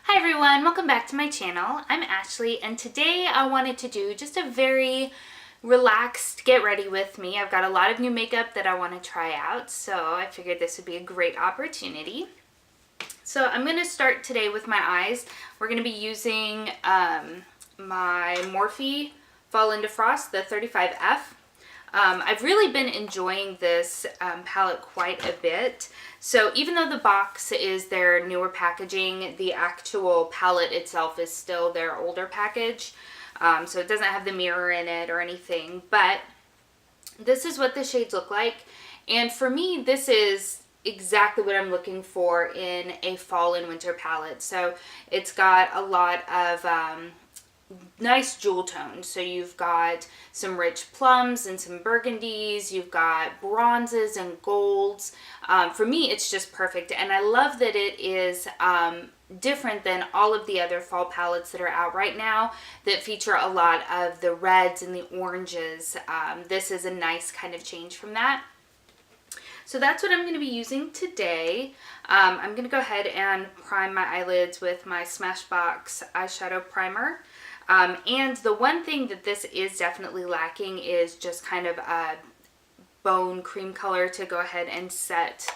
Hi everyone, welcome back to my channel. I'm Ashley and today I wanted to do just a very relaxed get ready with me. I've got a lot of new makeup that I want to try out, so I figured this would be a great opportunity. So I'm going to start today with my eyes. We're going to be using my Morphe Fall into Frost, the 35F. I've really been enjoying this palette quite a bit. So even though the box is their newer packaging, the actual palette itself is still their older package. So it doesn't have the mirror in it or anything, but this is what the shades look like. And for me, this is exactly what I'm looking for in a fall and winter palette. So it's got a lot of nice jewel tones. So you've got some rich plums and some burgundies, you've got bronzes and golds. For me, it's just perfect, and I love that it is different than all of the other fall palettes that are out right now that feature a lot of the reds and the oranges. This is a nice kind of change from that. So that's what I'm going to be using today. I'm going to go ahead and prime my eyelids with my Smashbox eyeshadow primer. And the one thing that this is definitely lacking is just kind of a bone cream color to go ahead and set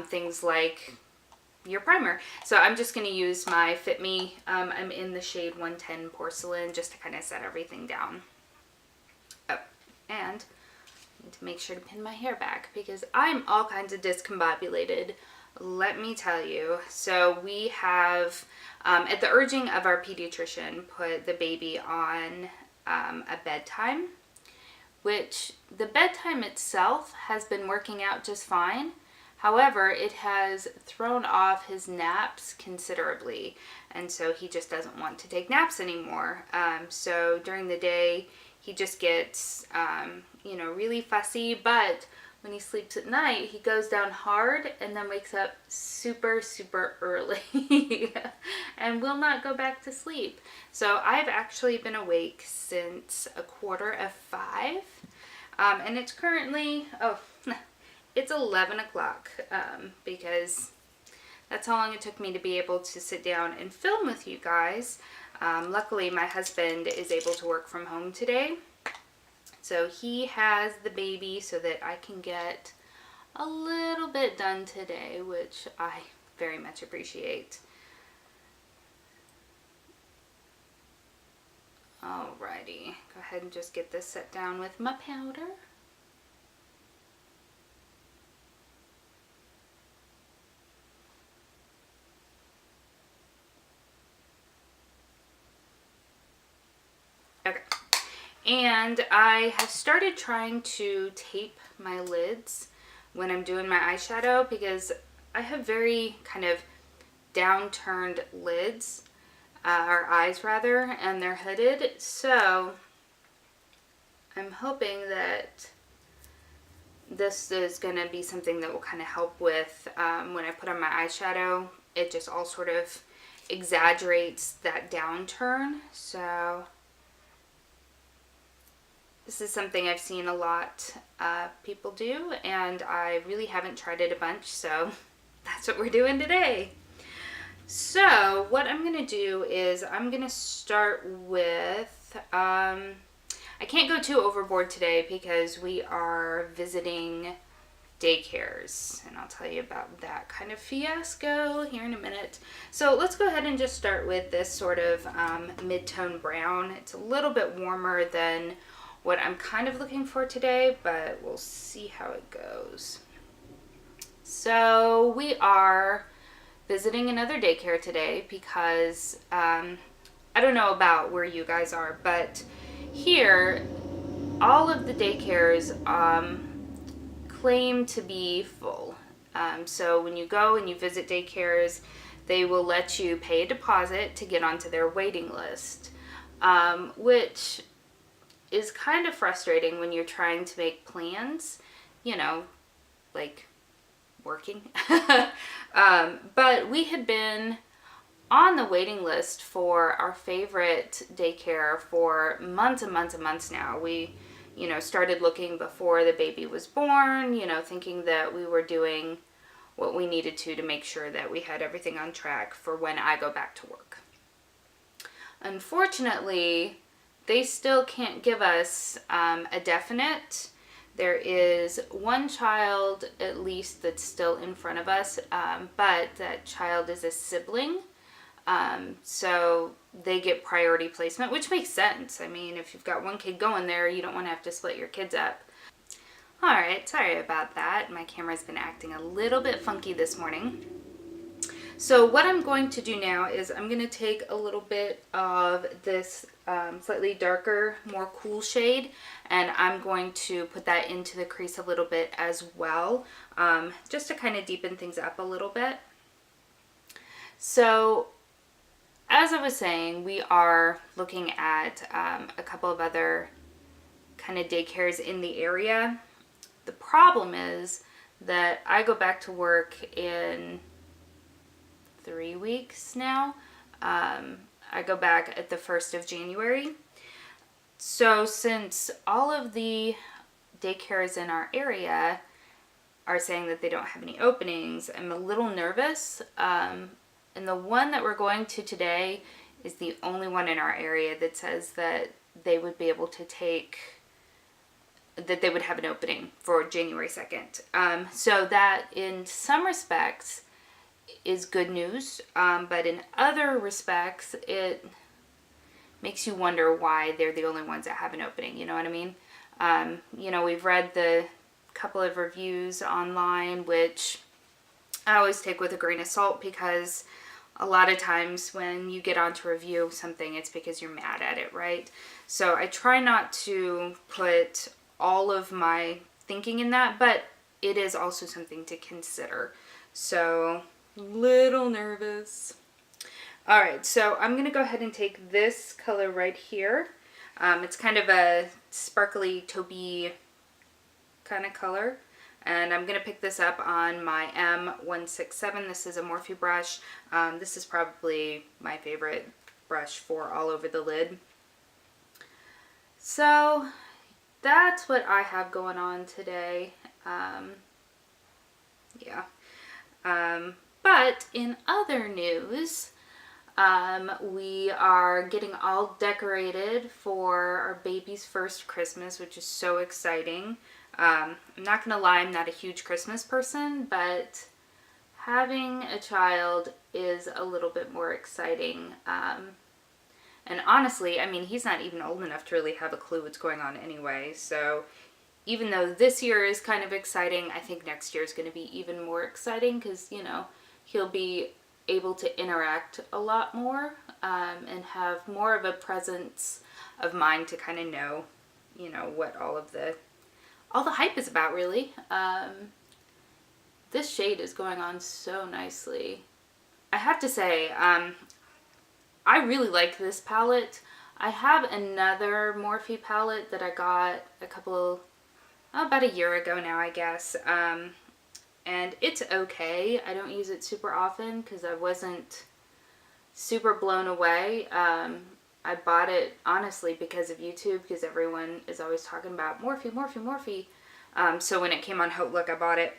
things like your primer. So I'm just going to use my Fit Me. I'm in the shade 110 Porcelain just to kind of set everything down. Oh, and I need to make sure to pin my hair back because I'm all kinds of discombobulated. Let me tell you. So we have, at the urging of our pediatrician, put the baby on a bedtime, which the bedtime itself has been working out just fine. However, it has thrown off his naps considerably, and so he just doesn't want to take naps anymore. So during the day, he just gets, really fussy, but when he sleeps at night, he goes down hard and then wakes up super, super early and will not go back to sleep. So I've actually been awake since 4:45, and it's currently, it's 11 o'clock, because that's how long it took me to be able to sit down and film with you guys. Luckily, my husband is able to work from home today. So he has the baby so that I can get a little bit done today, which I very much appreciate. Alrighty, go ahead and just get this set down with my powder. Okay. And I have started trying to tape my lids when I'm doing my eyeshadow because I have very kind of downturned lids, or eyes rather, and they're hooded. So I'm hoping that this is going to be something that will kind of help with when I put on my eyeshadow. It just all sort of exaggerates that downturn. So this is something I've seen a lot people do, and I really haven't tried it a bunch, so that's what we're doing today. So what I'm going to do is I'm going to start with, I can't go too overboard today because we are visiting daycares, and I'll tell you about that kind of fiasco here in a minute. So let's go ahead and just start with this sort of mid-tone brown. It's a little bit warmer than what I'm kind of looking for today, but we'll see how it goes. So we are visiting another daycare today because I don't know about where you guys are, but here all of the daycares claim to be full. So when you go and you visit daycares, they will let you pay a deposit to get onto their waiting list, which is kind of frustrating when you're trying to make plans, like working. But we had been on the waiting list for our favorite daycare for months and months and months now. We, started looking before the baby was born, thinking that we were doing what we needed to make sure that we had everything on track for when I go back to work. Unfortunately, they still can't give us a definite. There is one child at least that's still in front of us, but that child is a sibling. So they get priority placement, which makes sense. I mean, if you've got one kid going there, you don't want to have to split your kids up. Alright, sorry about that. My camera's been acting a little bit funky this morning. So what I'm going to do now is I'm going to take a little bit of this slightly darker, more cool shade, and I'm going to put that into the crease a little bit as well, just to kind of deepen things up a little bit. So as I was saying, we are looking at a couple of other kind of daycares in the area. The problem is that I go back to work in 3 weeks now. I go back at the 1st of January. So since all of the daycares in our area are saying that they don't have any openings, I'm a little nervous. And the one that we're going to today is the only one in our area that says that they would be able to that they would have an opening for January 2nd. So that in some respects is good news, but in other respects it makes you wonder why they're the only ones that have an opening, you know what I mean? You know, we've read the couple of reviews online, which I always take with a grain of salt, because a lot of times when you get on to review something, it's because you're mad at it, right? So I try not to put all of my thinking in that, but it is also something to consider. So, little nervous. Alright, so I'm going to go ahead and take this color right here. It's kind of a sparkly taupey kind of color. And I'm going to pick this up on my M167. This is a Morphe brush. This is probably my favorite brush for all over the lid. So that's what I have going on today. Yeah. But in other news, we are getting all decorated for our baby's first Christmas, which is so exciting. I'm not gonna lie, I'm not a huge Christmas person, but having a child is a little bit more exciting. And honestly, I mean, he's not even old enough to really have a clue what's going on anyway. So even though this year is kind of exciting, I think next year is going to be even more exciting, because, you know, he'll be able to interact a lot more and have more of a presence of mind to kind of know, you know, what all the hype is about, really. This shade is going on so nicely. I have to say, I really like this palette. I have another Morphe palette that I got about a year ago now, I guess. And it's okay. I don't use it super often because I wasn't super blown away. I bought it, honestly, because of YouTube, because everyone is always talking about Morphe, Morphe, Morphe. So when it came on Outlook, I bought it.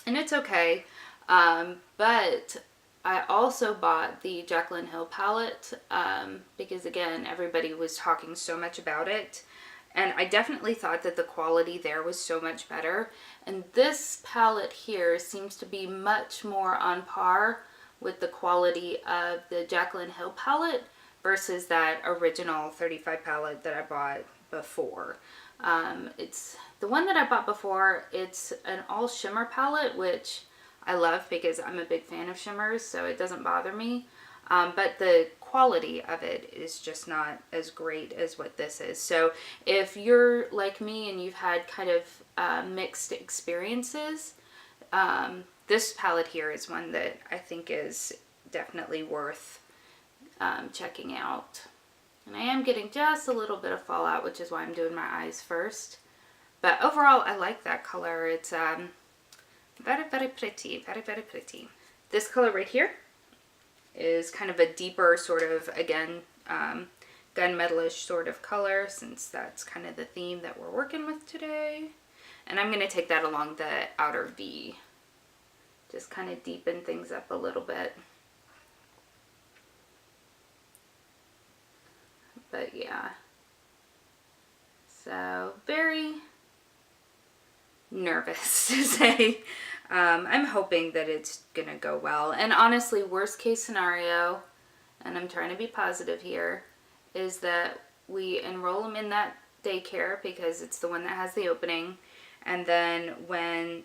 And it's okay. But I also bought the Jaclyn Hill palette because, again, everybody was talking so much about it. And I definitely thought that the quality there was so much better. And this palette here seems to be much more on par with the quality of the Jaclyn Hill palette versus that original 35 palette that I bought before. It's the one that I bought before. It's an all shimmer palette, which I love because I'm a big fan of shimmers, so it doesn't bother me. But the quality of it is just not as great as what this is. So if you're like me and you've had kind of mixed experiences, this palette here is one that I think is definitely worth checking out. And I am getting just a little bit of fallout, which is why I'm doing my eyes first. But overall, I like that color. It's very, very pretty. Very, very pretty. This color right here is kind of a deeper sort of, again, gunmetalish sort of color, since that's kind of the theme that we're working with today. And I'm going to take that along the outer V just kind of deepen things up a little bit. But yeah, so very nervous to say. I'm hoping that it's gonna go well. And honestly, worst case scenario, and I'm trying to be positive here, is that we enroll them in that daycare because it's the one that has the opening. And then when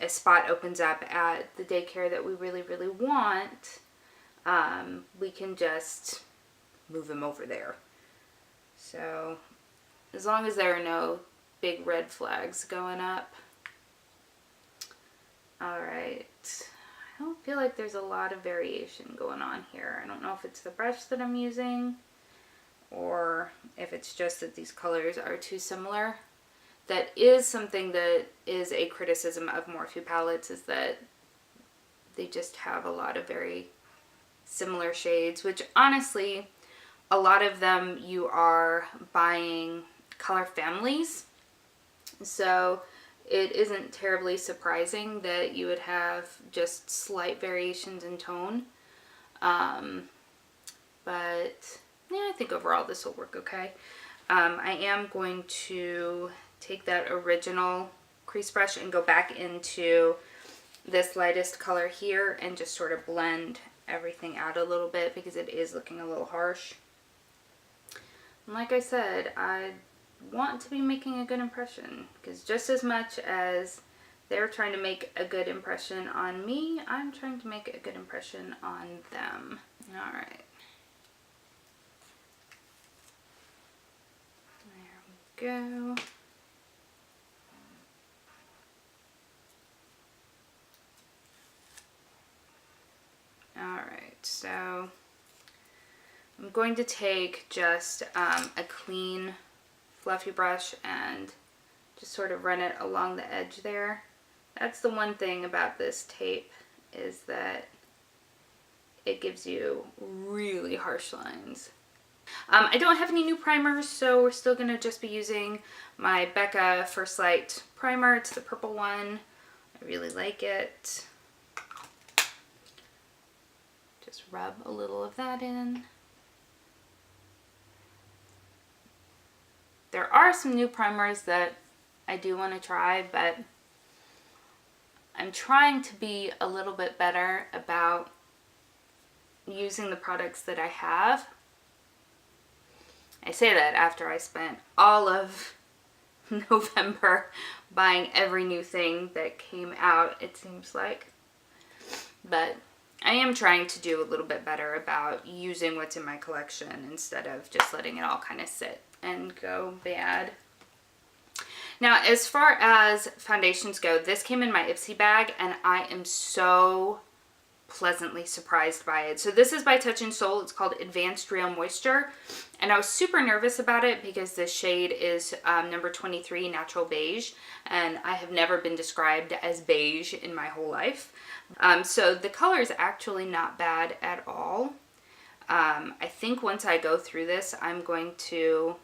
a spot opens up at the daycare that we really, really want, we can just move them over there. So as long as there are no big red flags going up. Alright, I don't feel like there's a lot of variation going on here. I don't know if it's the brush that I'm using or if it's just that these colors are too similar. That is something that is a criticism of Morphe palettes, is that they just have a lot of very similar shades, which honestly, a lot of them you are buying color families, so it isn't terribly surprising that you would have just slight variations in tone. But yeah, I think overall this will work okay. I am going to take that original crease brush and go back into this lightest color here and just sort of blend everything out a little bit because it is looking a little harsh. And like I said, I want to be making a good impression, because just as much as they're trying to make a good impression on me, I'm trying to make a good impression on them. Alright. There we go. Alright, so I'm going to take just a clean fluffy brush and just sort of run it along the edge there. That's the one thing about this tape, is that it gives you really harsh lines. I don't have any new primers, so we're still going to just be using my BECCA First Light primer. It's the purple one. I really like it. Just rub a little of that in. There are some new primers that I do want to try, but I'm trying to be a little bit better about using the products that I have. I say that after I spent all of November buying every new thing that came out, it seems like. But I am trying to do a little bit better about using what's in my collection instead of just letting it all kind of sit and go bad. Now, as far as foundations go, this came in my Ipsy bag and I am so pleasantly surprised by it. So this is by Touch and Soul. It's called Advanced Real Moisture, and I was super nervous about it because the shade is number 23 Natural Beige, and I have never been described as beige in my whole life. So the color is actually not bad at all. I think once I go through this, I'm going to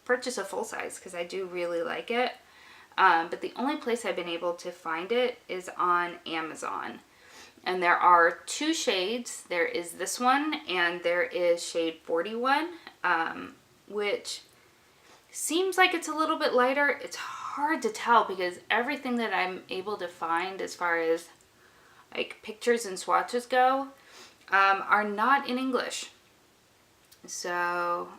purchase a full size because I do really like it. But the only place I've been able to find it is on Amazon. And there are two shades. There is this one and there is shade 41, which seems like it's a little bit lighter. It's hard to tell because everything that I'm able to find as far as like pictures and swatches go are not in English. So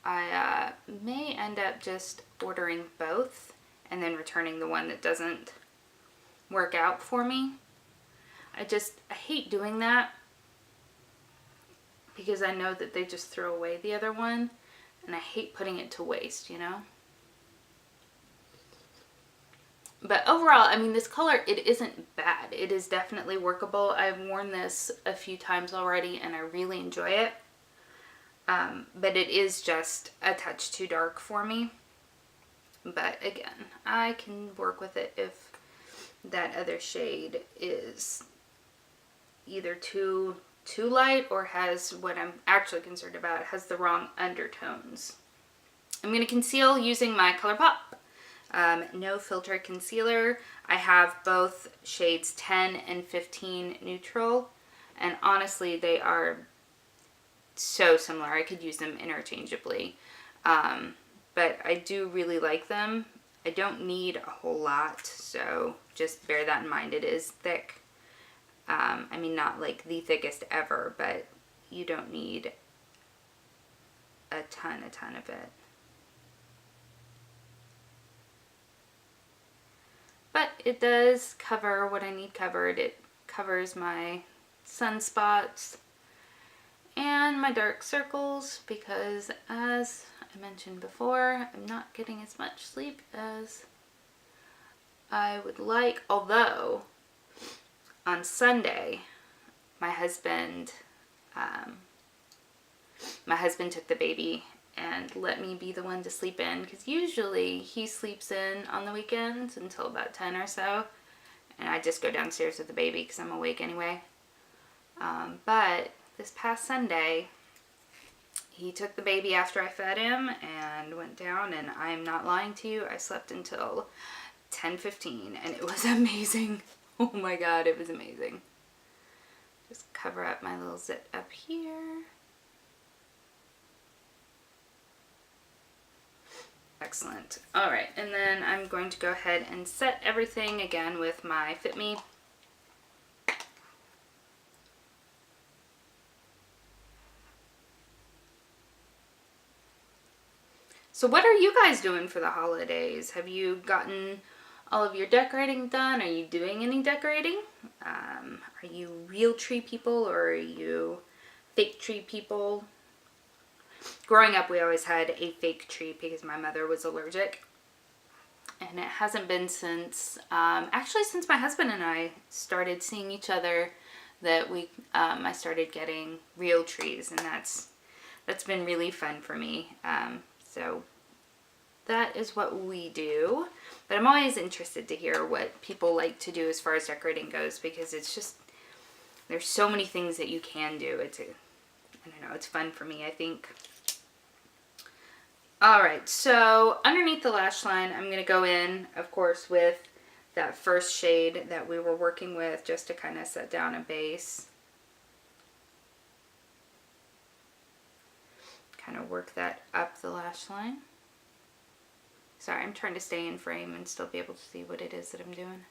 I may end up just ordering both and then returning the one that doesn't work out for me. I hate doing that because I know that they just throw away the other one, and I hate putting it to waste, you know? But overall, I mean, this color, it isn't bad. It is definitely workable. I've worn this a few times already and I really enjoy it. But it is just a touch too dark for me. But again, I can work with it if that other shade is either too light or has what I'm actually concerned about, has the wrong undertones. I'm going to conceal using my Colourpop No Filter Concealer. I have both shades 10 and 15 neutral, and honestly they are so similar. I could use them interchangeably, but I do really like them. I don't need a whole lot, so just bear that in mind. It is thick. I mean, not like the thickest ever, but you don't need a ton of it. But it does cover what I need covered. It covers my sunspots and my dark circles because, as I mentioned before, I'm not getting as much sleep as I would like. Although, on Sunday, my husband took the baby and let me be the one to sleep in, because usually he sleeps in on the weekends until about 10 or so, and I just go downstairs with the baby because I'm awake anyway. But this past Sunday, he took the baby after I fed him and went down, and I'm not lying to you, I slept until 10:15, and it was amazing. Oh my god, it was amazing. Just cover up my little zit up here. Excellent. Alright, and then I'm going to go ahead and set everything again with my Fit Me. So what are you guys doing for the holidays? Have you gotten all of your decorating done? Are you doing any decorating? Are you real tree people or are you fake tree people? Growing up, we always had a fake tree because my mother was allergic. And it hasn't been since, actually since my husband and I started seeing each other that I started getting real trees, and that's been really fun for me. So that is what we do. But I'm always interested to hear what people like to do as far as decorating goes, because it's just, there's so many things that you can do. I don't know, it's fun for me, I think. Alright, so underneath the lash line, I'm going to go in, of course, with that first shade that we were working with, just to kind of set down a base. Kind of work that up the lash line. Sorry, I'm trying to stay in frame and still be able to see what it is that I'm doing.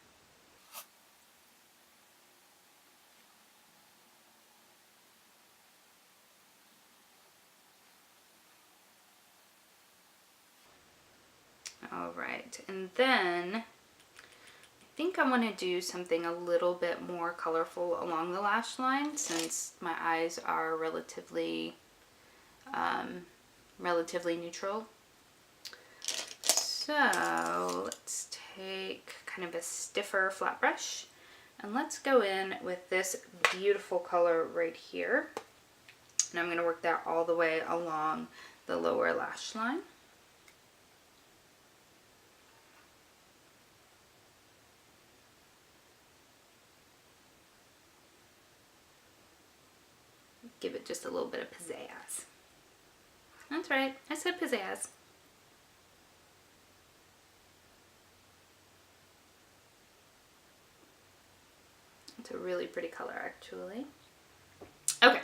Alright, and then I think I want to do something a little bit more colorful along the lash line, since my eyes are relatively neutral. So let's take kind of a stiffer flat brush and let's go in with this beautiful color right here. And I'm going to work that all the way along the lower lash line. Give it just a little bit of pizzazz. That's right, I said pizzazz. It's a really pretty color, actually. Okay,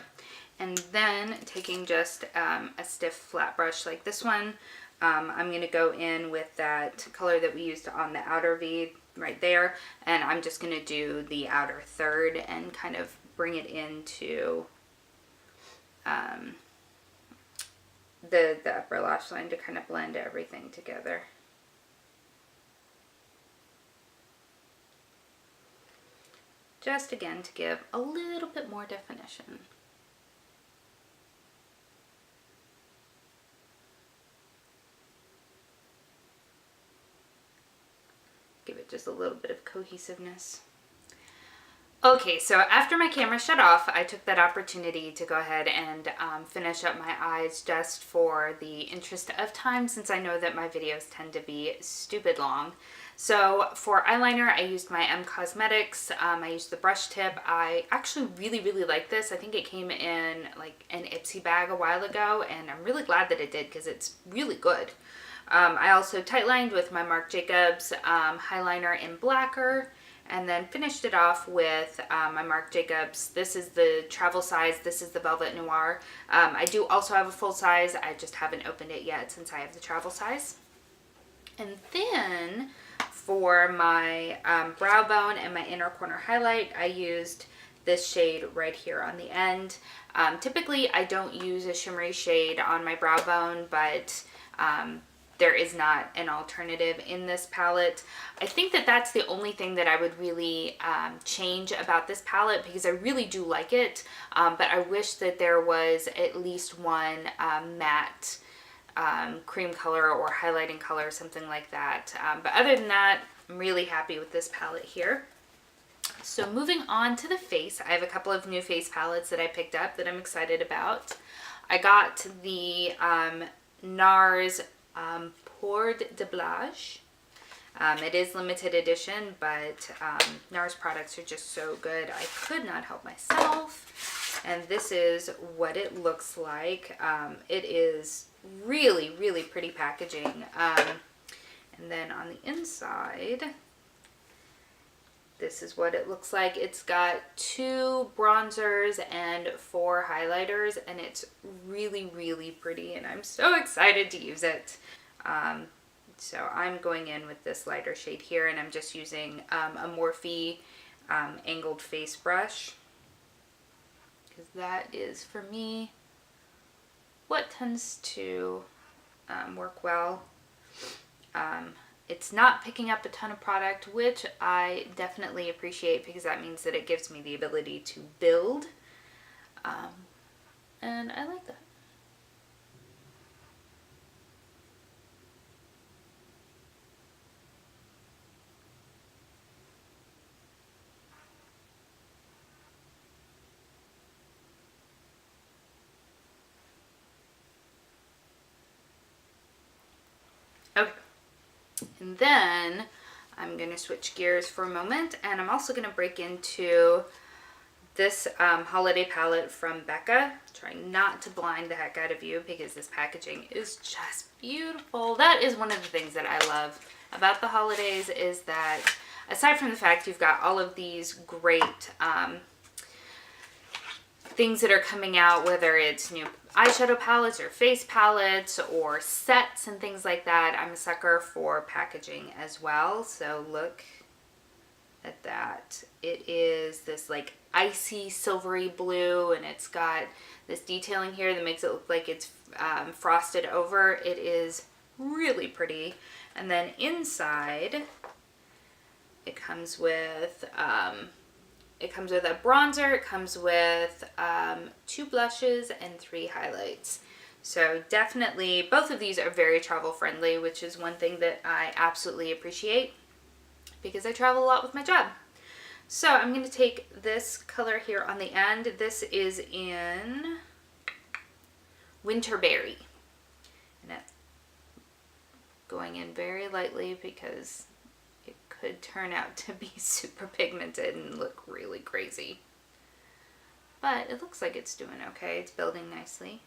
and then taking just a stiff flat brush like this one, I'm going to go in with that color that we used on the outer V right there, and I'm just going to do the outer third and kind of bring it into the upper lash line to kind of blend everything together. Just again to give a little bit more definition. Give it just a little bit of cohesiveness. Okay, so after my camera shut off, I took that opportunity to go ahead and finish up my eyes just for the interest of time, since I know that my videos tend to be stupid long. So for eyeliner, I used my M Cosmetics. I used the brush tip. I actually really like this. I think it came in like an Ipsy bag a while ago, and I'm really glad that it did because it's really good. I also tightlined with my Marc Jacobs highliner in Blacker, and then finished it off with my Marc Jacobs. This is the travel size. This is the Velvet Noir. I do also have a full size. I just haven't opened it yet since I have the travel size. And then for my brow bone and my inner corner highlight, I used this shade right here on the end. Typically, I don't use a shimmery shade on my brow bone, but there is not an alternative in this palette. I think that that's the only thing that I would really change about this palette, because I really do like it, but I wish that there was at least one matte cream color or highlighting color, something like that. But other than that, I'm really happy with this palette here. So moving on to the face, I have a couple of new face palettes that I picked up that I'm excited about. I got the Nars Pour de Blanche. It is limited edition, but Nars products are just so good. I could not help myself. And this is what it looks like. It is really, really pretty packaging. And then on the inside, this is what it looks like. It's got 2 bronzers and 4 highlighters, and it's really, really pretty, and I'm so excited to use it. So I'm going in with this lighter shade here, and I'm just using a Morphe angled face brush, because that is, for me, what tends to work well. It's not picking up a ton of product, which I definitely appreciate, because that means that it gives me the ability to build, and I like that. Okay. And then I'm going to switch gears for a moment, and I'm also going to break into this holiday palette from BECCA. Trying not to blind the heck out of you, because this packaging is just beautiful. That is one of the things that I love about the holidays, is that aside from the fact you've got all of these great things that are coming out, whether it's new eyeshadow palettes or face palettes or sets and things like that, I'm a sucker for packaging as well. So look at that. It is this like icy silvery blue, and it's got this detailing here that makes it look like it's frosted over. It is really pretty. And then inside it comes with a bronzer, it comes with 2 blushes and 3 highlights. So definitely both of these are very travel friendly, which is one thing that I absolutely appreciate, because I travel a lot with my job. So I'm going to take this color here on the end. This is in Winterberry. And it's going in very lightly, because it could turn out to be super pigmented and look really crazy. But it looks like it's doing okay. It's building nicely.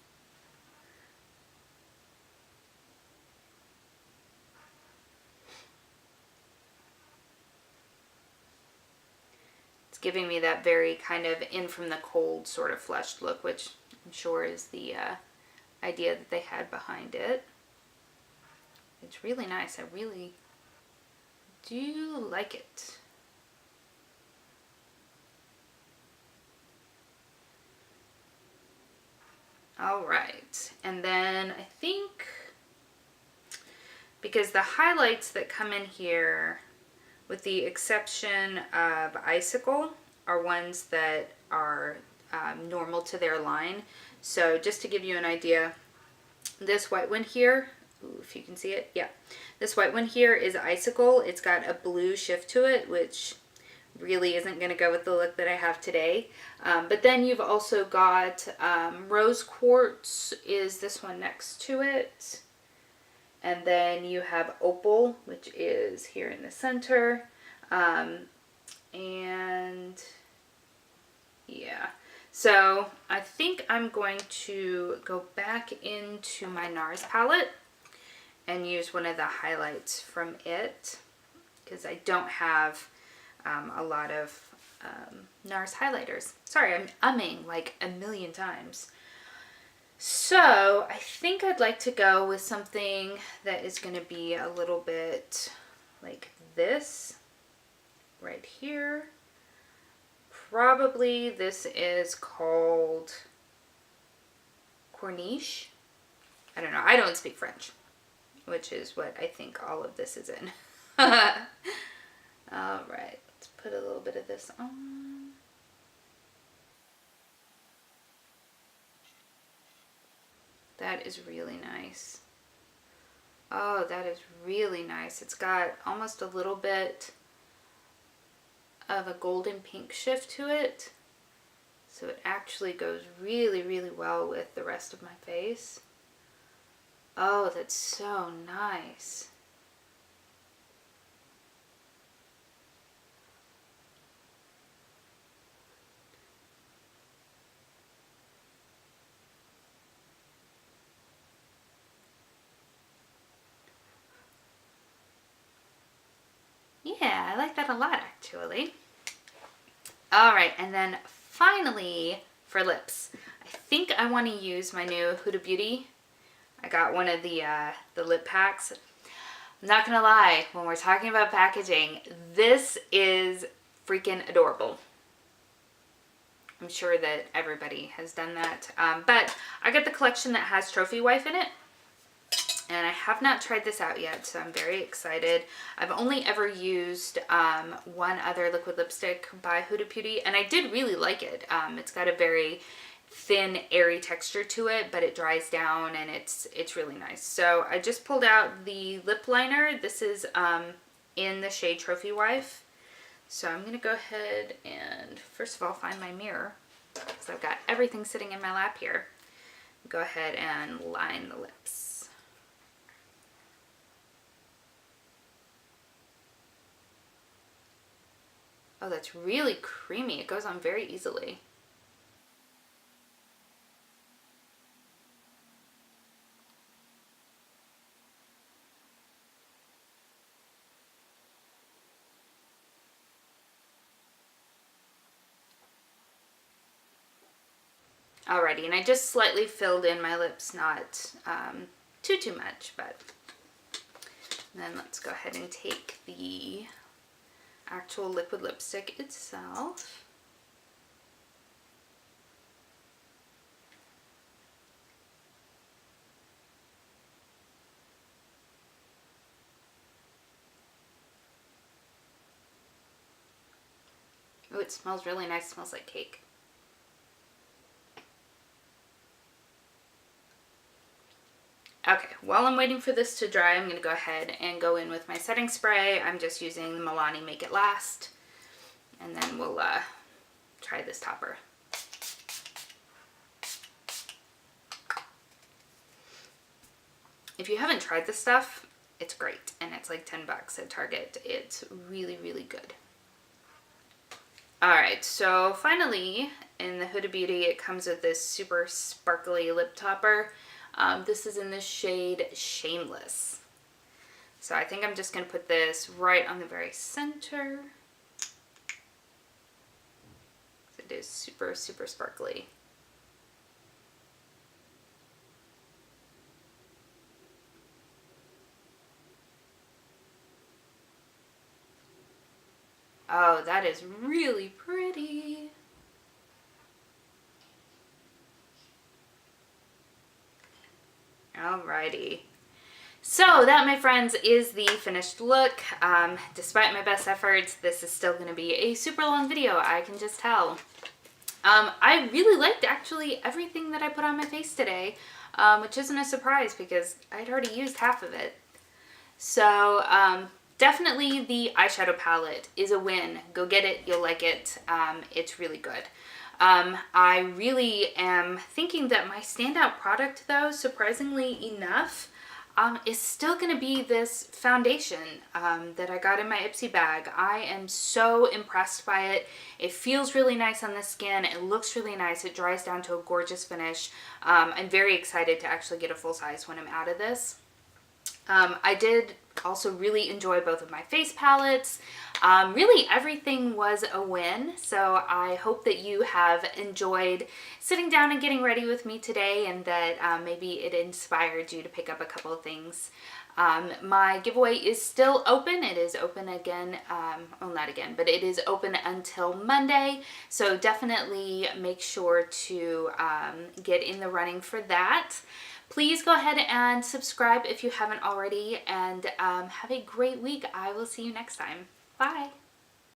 It's giving me that very kind of in from the cold sort of flushed look, which I'm sure is the idea that they had behind it. It's really nice. I really do like it. All right, and then I think, because the highlights that come in here, with the exception of Icicle, are ones that are normal to their line. So just to give you an idea, this white one here, ooh, if you can see it, yeah. This white one here is Icicle. It's got a blue shift to it, which really isn't going to go with the look that I have today. But then you've also got Rose Quartz is this one next to it. And then you have Opal, which is here in the center. And yeah, so I think I'm going to go back into my Nars palette and use one of the highlights from it, because I don't have a lot of Nars highlighters. Sorry, I'm umming like a million times. So I think I'd like to go with something that is going to be a little bit like this right here. Probably this is called Corniche. I don't know. I don't speak French, which is what I think all of this is in. All right, let's put a little bit of this on. That is really nice. Oh, that is really nice. It's got almost a little bit of a golden pink shift to it. So it actually goes really, really well with the rest of my face. Oh, that's so nice. Yeah, I like that a lot actually. Alright, and then finally for lips. I think I want to use my new Huda Beauty. I got one of the lip packs. I'm not gonna lie, when we're talking about packaging, this is freaking adorable. I'm sure that everybody has done that. But I got the collection that has Trophy Wife in it. And I have not tried this out yet, so I'm very excited. I've only ever used one other liquid lipstick by Huda Beauty, and I did really like it. It's got a very thin, airy texture to it, but it dries down and it's really nice. So I just pulled out the lip liner. This is in the shade Trophy Wife. So I'm gonna go ahead and first of all find my mirror, because I've got everything sitting in my lap here. Go ahead and line the lips. Oh, that's really creamy. It goes on very easily. Alrighty, and I just slightly filled in my lips, not too much, but then let's go ahead and take the actual liquid lipstick itself. Oh, it smells really nice. It smells like cake. Okay, while I'm waiting for this to dry, I'm going to go ahead and go in with my setting spray. I'm just using the Milani Make It Last. And then we'll try this topper. If you haven't tried this stuff, it's great. And it's like 10 bucks at Target. It's really, really good. Alright, so finally, in the Huda Beauty, it comes with this super sparkly lip topper. This is in the shade Shameless. So I think I'm just going to put this right on the very center. It is super, super sparkly. Oh, that is really pretty. Alrighty. So that, my friends, is the finished look. Despite my best efforts, this is still going to be a super long video, I can just tell. I really liked actually everything that I put on my face today, which isn't a surprise because I'd already used half of it. So definitely the eyeshadow palette is a win. Go get it, you'll like it. It's really good. I really am thinking that my standout product, though, surprisingly enough, is still going to be this foundation that I got in my Ipsy bag. I am so impressed by it. It feels really nice on the skin. It looks really nice. It dries down to a gorgeous finish. I'm very excited to actually get a full size when I'm out of this. I did also really enjoy both of my face palettes. Really everything was a win, so I hope that you have enjoyed sitting down and getting ready with me today, and that maybe it inspired you to pick up a couple of things. My giveaway is still open. It is open again, well, not again, but it is open until Monday, so definitely make sure to get in the running for that. Please go ahead and subscribe if you haven't already, and have a great week. I will see you next time. Bye.